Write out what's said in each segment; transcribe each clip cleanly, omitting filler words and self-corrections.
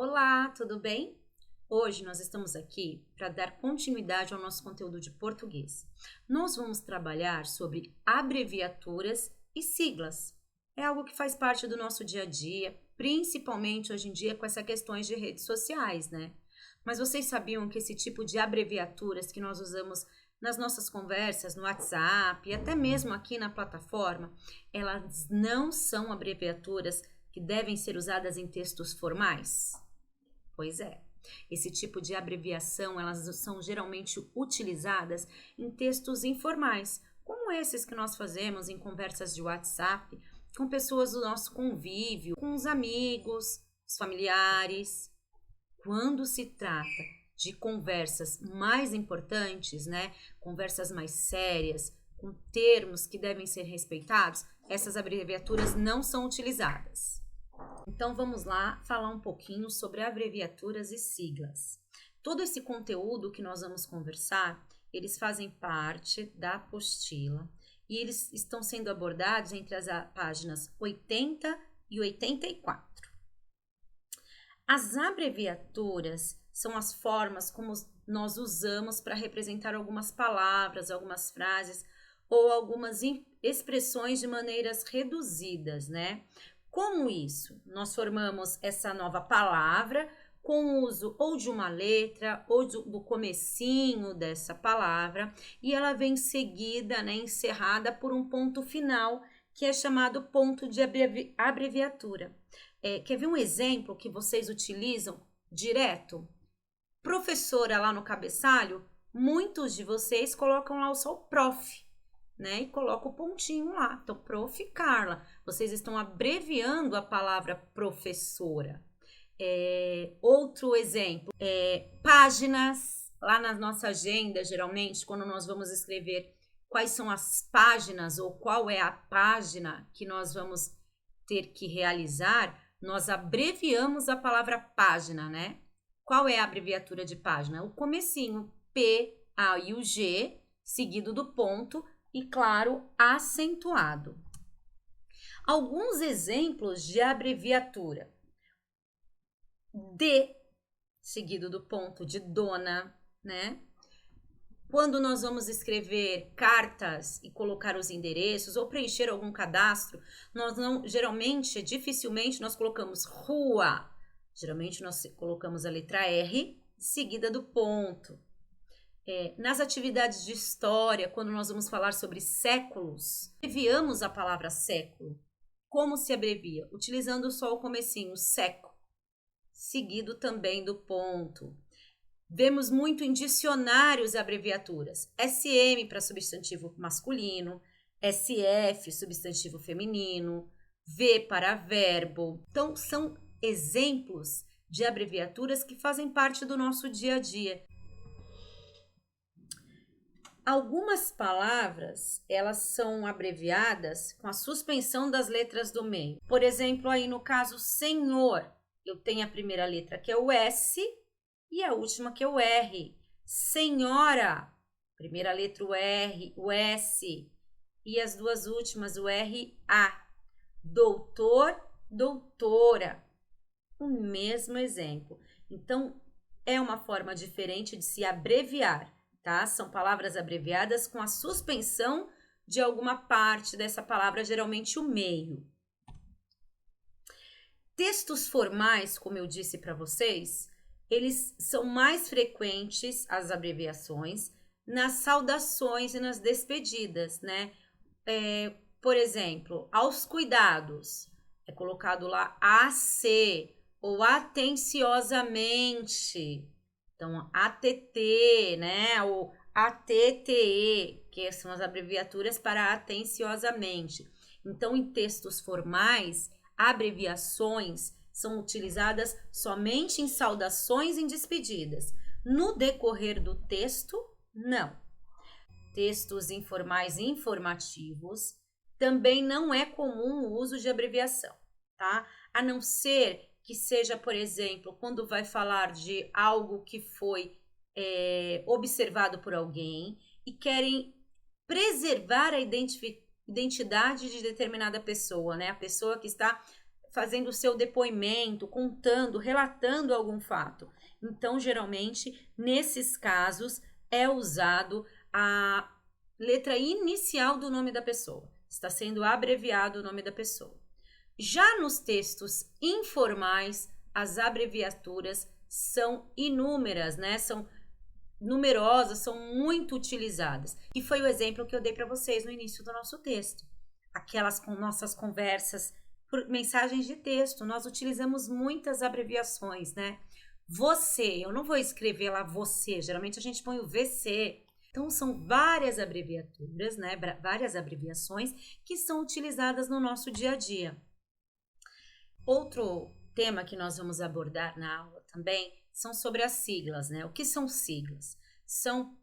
Olá, tudo bem? Hoje nós estamos aqui para dar continuidade ao nosso conteúdo de português. Nós vamos trabalhar sobre abreviaturas e siglas. É algo que faz parte do nosso dia a dia, principalmente hoje em dia com essas questões de redes sociais, né? Mas vocês sabiam que esse tipo de abreviaturas que nós usamos nas nossas conversas, no WhatsApp e até mesmo aqui na plataforma, elas não são abreviaturas que devem ser usadas em textos formais? Pois é. Esse tipo de abreviação, elas são geralmente utilizadas em textos informais, como esses que nós fazemos em conversas de WhatsApp, com pessoas do nosso convívio, com os amigos, os familiares. Quando se trata de conversas mais importantes, né, conversas mais sérias, com termos que devem ser respeitados, essas abreviaturas não são utilizadas. Então vamos lá falar um pouquinho sobre abreviaturas e siglas. Todo esse conteúdo que nós vamos conversar, eles fazem parte da apostila e eles estão sendo abordados entre as páginas 80 e 84. As abreviaturas são as formas como nós usamos para representar algumas palavras, algumas frases ou algumas expressões de maneiras reduzidas, né? Como isso? Nós formamos essa nova palavra com o uso ou de uma letra ou do comecinho dessa palavra e ela vem seguida, né, encerrada por um ponto final que é chamado ponto de abreviatura. Quer ver um exemplo que vocês utilizam direto? Professora lá no cabeçalho, muitos de vocês colocam lá só o prof, né? E coloca o pontinho lá. Então, Prof. Carla, vocês estão abreviando a palavra professora. Outro exemplo, páginas. Lá na nossa agenda, geralmente, quando nós vamos escrever quais são as páginas ou qual é a página que nós vamos ter que realizar, nós abreviamos a palavra página, né? Qual é a abreviatura de página? O comecinho, P, A e o G, seguido do ponto, e, claro, acentuado. Alguns exemplos de abreviatura. D, seguido do ponto de dona, né? Quando nós vamos escrever cartas e colocar os endereços ou preencher algum cadastro, nós não, dificilmente nós colocamos rua. Geralmente nós colocamos a letra R seguida do ponto. Nas atividades de história, quando nós vamos falar sobre séculos, abreviamos a palavra século. Como se abrevia? Utilizando só o comecinho, século, seguido também do ponto. Vemos muito em dicionários abreviaturas. SM para substantivo masculino, SF, substantivo feminino, V para verbo. Então, são exemplos de abreviaturas que fazem parte do nosso dia a dia. Algumas palavras, elas são abreviadas com a suspensão das letras do meio. Por exemplo, aí no caso senhor, eu tenho a primeira letra que é o S e a última que é o R. Senhora, primeira letra o R, o S e as duas últimas o R, A. Doutor, doutora. O mesmo exemplo. Então, é uma forma diferente de se abreviar. Tá? São palavras abreviadas com a suspensão de alguma parte dessa palavra, geralmente o meio. Textos formais, como eu disse para vocês, eles são mais frequentes, as abreviações, nas saudações e nas despedidas, né? Por exemplo, aos cuidados, é colocado lá AC ou atenciosamente. Então, ATT, né? Ou ATTE, que são as abreviaturas para atenciosamente. Então, em textos formais, abreviações são utilizadas somente em saudações e em despedidas. No decorrer do texto, não. Textos informais e informativos também não é comum o uso de abreviação, tá? A não ser que seja, por exemplo, quando vai falar de algo que foi observado por alguém e querem preservar a identidade de determinada pessoa, né? A pessoa que está fazendo o seu depoimento, contando, relatando algum fato. Então, geralmente, nesses casos, é usado a letra inicial do nome da pessoa. Está sendo abreviado o nome da pessoa. Já nos textos informais, as abreviaturas são inúmeras, né? São numerosas, são muito utilizadas. E foi o exemplo que eu dei para vocês no início do nosso texto. Aquelas com nossas conversas por mensagens de texto, nós utilizamos muitas abreviações, né? Você, eu não vou escrever lá você, geralmente a gente põe o VC. Então, são várias abreviaturas, né? Várias abreviações que são utilizadas no nosso dia a dia. Outro tema que nós vamos abordar na aula também são sobre as siglas, né? O que são siglas? São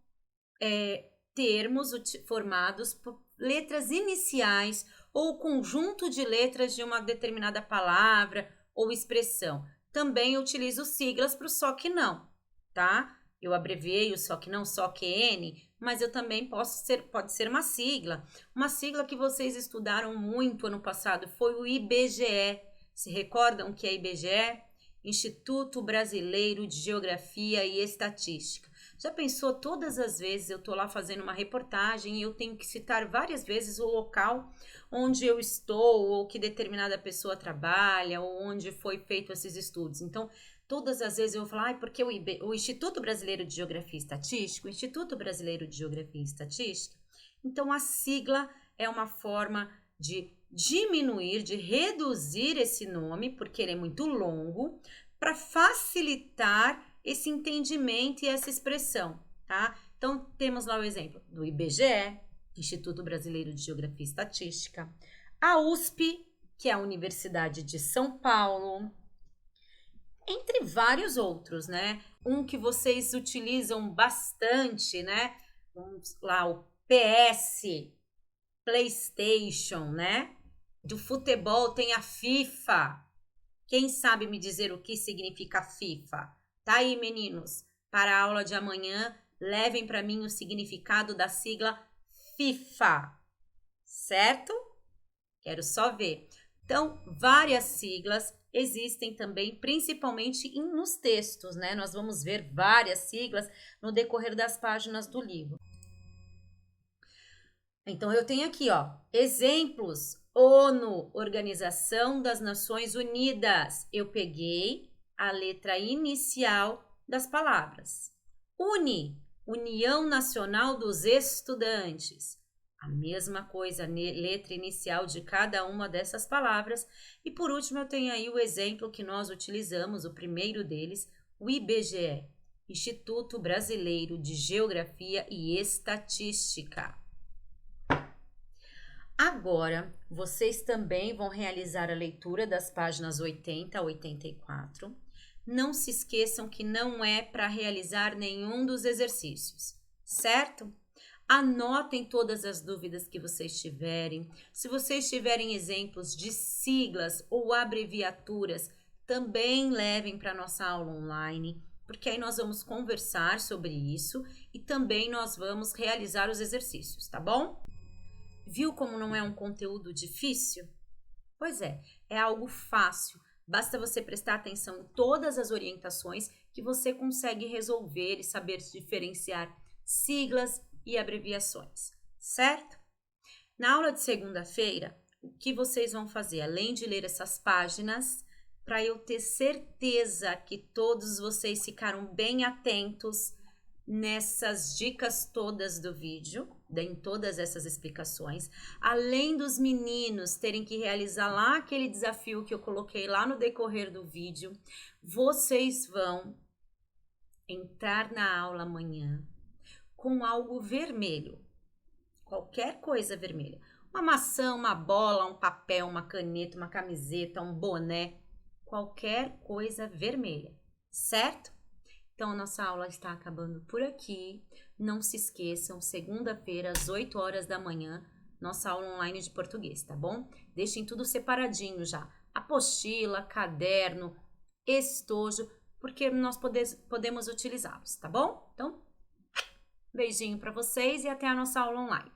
termos formados por letras iniciais ou conjunto de letras de uma determinada palavra ou expressão. Também utilizo siglas para o só que não, tá? Eu abreviei o só que não, só que N, mas eu também pode ser uma sigla. Uma sigla que vocês estudaram muito ano passado foi o IBGE. Se recordam que é IBGE? Instituto Brasileiro de Geografia e Estatística. Já pensou, todas as vezes eu tô lá fazendo uma reportagem e eu tenho que citar várias vezes o local onde eu estou, ou que determinada pessoa trabalha, ou onde foi feito esses estudos. Então, todas as vezes eu vou falar, porque o Instituto Brasileiro de Geografia e Estatística, o Instituto Brasileiro de Geografia e Estatística, então a sigla é uma forma de diminuir, de reduzir esse nome, porque ele é muito longo, para facilitar esse entendimento e essa expressão, tá? Então, temos lá o exemplo do IBGE, Instituto Brasileiro de Geografia e Estatística, a USP, que é a Universidade de São Paulo, entre vários outros, né? Um que vocês utilizam bastante, né? Vamos lá, o PS, PlayStation, né? Do futebol tem a FIFA. Quem sabe me dizer o que significa FIFA? Tá aí, meninos. Para a aula de amanhã, levem para mim o significado da sigla FIFA. Certo? Quero só ver. Então, várias siglas existem também, principalmente nos textos, né? Nós vamos ver várias siglas no decorrer das páginas do livro. Então, eu tenho aqui, ó, exemplos. ONU, Organização das Nações Unidas. Eu peguei a letra inicial das palavras. UNI, União Nacional dos Estudantes. A mesma coisa, letra inicial de cada uma dessas palavras. E por último, eu tenho aí o exemplo que nós utilizamos, o primeiro deles, o IBGE, Instituto Brasileiro de Geografia e Estatística. Agora, vocês também vão realizar a leitura das páginas 80 a 84. Não se esqueçam que não é para realizar nenhum dos exercícios, certo? Anotem todas as dúvidas que vocês tiverem. Se vocês tiverem exemplos de siglas ou abreviaturas, também levem para a nossa aula online, porque aí nós vamos conversar sobre isso e também nós vamos realizar os exercícios, tá bom? Viu como não é um conteúdo difícil? Pois é algo fácil. Basta você prestar atenção em todas as orientações que você consegue resolver e saber diferenciar siglas e abreviações, certo? Na aula de segunda-feira, o que vocês vão fazer? Além de ler essas páginas, para eu ter certeza que todos vocês ficaram bem atentos nessas dicas todas do vídeo, em todas essas explicações, além dos meninos terem que realizar lá aquele desafio que eu coloquei lá no decorrer do vídeo, vocês vão entrar na aula amanhã com algo vermelho, qualquer coisa vermelha, uma maçã, uma bola, um papel, uma caneta, uma camiseta, um boné, qualquer coisa vermelha, certo? Então, a nossa aula está acabando por aqui. Não se esqueçam, segunda-feira, às 8 horas da manhã, nossa aula online de português, tá bom? Deixem tudo separadinho já. Apostila, caderno, estojo, porque nós podemos utilizá-los, tá bom? Então, beijinho para vocês e até a nossa aula online.